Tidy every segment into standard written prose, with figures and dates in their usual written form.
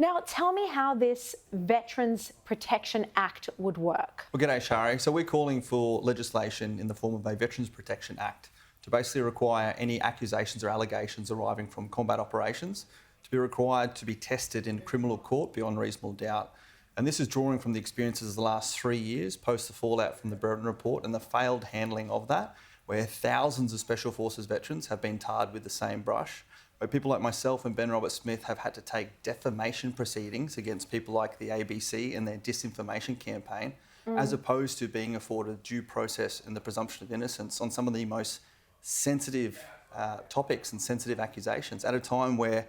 Now, tell me how this Veterans Protection Act would work. Well, g'day, Sharri. So we're calling for legislation in the form of a Veterans Protection Act to basically require any accusations or allegations arriving from combat operations to be required to be tested in criminal court beyond reasonable doubt. And this is drawing from the experiences of the last 3 years post the fallout from the Burton Report and the failed handling of that, where thousands of Special Forces veterans have been tarred with the same brush, where people like myself and Ben Roberts-Smith have had to take defamation proceedings against people like the ABC and their disinformation campaign, as opposed to being afforded due process and the presumption of innocence on some of the most sensitive topics and sensitive accusations at a time where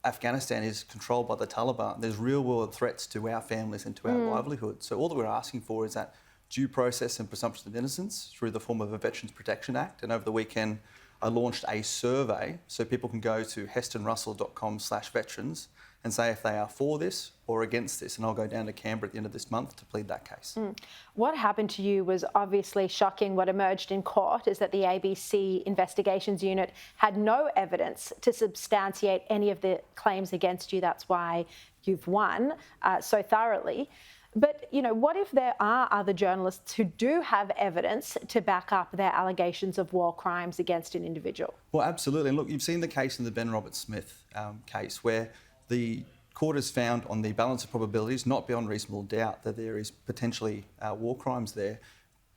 Afghanistan is controlled by the Taliban. There's real-world threats to our families and to our livelihood. So all that we're asking for is that due process and presumption of innocence through the form of a Veterans Protection Act. And over the weekend, I launched a survey so people can go to hestonrussel.com/veterans and say if they are for this or against this. And I'll go down to Canberra at the end of this month to plead that case. What happened to you was obviously shocking. What emerged in court is that the ABC Investigations Unit had no evidence to substantiate any of the claims against you. That's why you've won so thoroughly. But, you know, what if there are other journalists who do have evidence to back up their allegations of war crimes against an individual? Well, absolutely. And look, you've seen the case in the Ben Roberts-Smith case where the court has found on the balance of probabilities, not beyond reasonable doubt, that there is potentially war crimes there,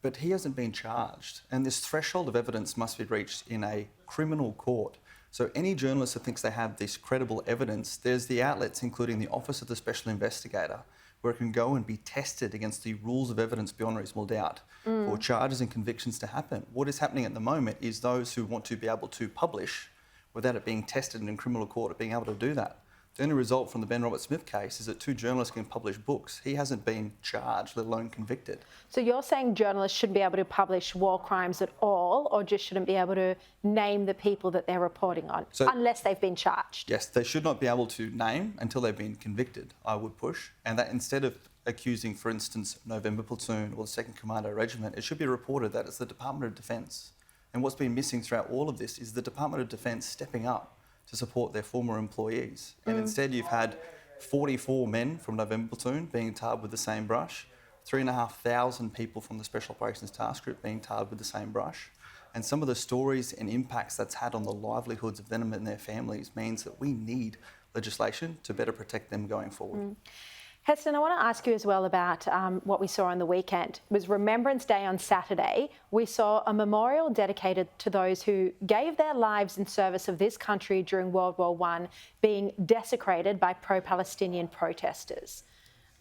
but he hasn't been charged. And this threshold of evidence must be reached in a criminal court. So any journalist that thinks they have this credible evidence, there's the outlets, including the Office of the Special Investigator, where it can go and be tested against the rules of evidence beyond reasonable doubt for charges and convictions to happen. What is happening at the moment is those who want to be able to publish without it being tested in criminal court are being able to do that. The only result from the Ben Roberts-Smith case is that 2 journalists can publish books. He hasn't been charged, let alone convicted. So you're saying journalists shouldn't be able to publish war crimes at all, or just shouldn't be able to name the people that they're reporting on, unless they've been charged? Yes, they should not be able to name until they've been convicted, I would push. And that instead of accusing, for instance, November Platoon or the 2nd Commando Regiment, it should be reported that it's the Department of Defence. And what's been missing throughout all of this is the Department of Defence stepping up to support their former employees. And instead you've had 44 men from November Platoon being tarred with the same brush, 3,500 people from the Special Operations Task Group being tarred with the same brush. And some of the stories and impacts that's had on the livelihoods of them and their families means that we need legislation to better protect them going forward. Heston, I want to ask you as well about what we saw on the weekend. It was Remembrance Day on Saturday. We saw a memorial dedicated to those who gave their lives in service of this country during World War I being desecrated by pro-Palestinian protesters.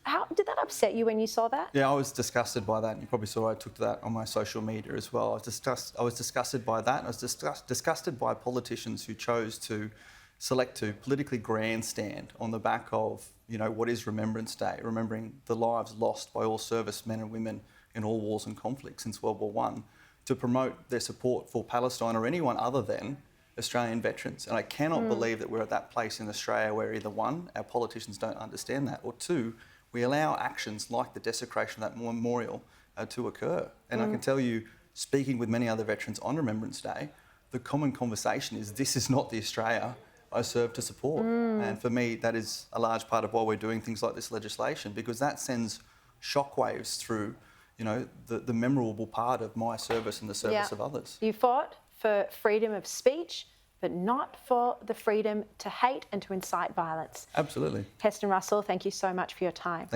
How did that upset you when you saw that? Yeah, I was disgusted by that. And you probably saw I took to that on my social media as well. I was disgusted by that. And I was disgusted by politicians who chose to select to politically grandstand on the back of, you know, what is Remembrance Day, remembering the lives lost by all servicemen and women in all wars and conflicts since World War I, to promote their support for Palestine or anyone other than Australian veterans. And I cannot believe that we're at that place in Australia where either one, our politicians don't understand that, or two, we allow actions like the desecration of that memorial to occur. And I can tell you, speaking with many other veterans on Remembrance Day, the common conversation is this is not the Australia I serve to support. And for me, that is a large part of why we're doing things like this legislation, because that sends shockwaves through, you know, the memorable part of my service and the service of others. You fought for freedom of speech, but not for the freedom to hate and to incite violence. Absolutely. Heston Russel, thank you so much for your time.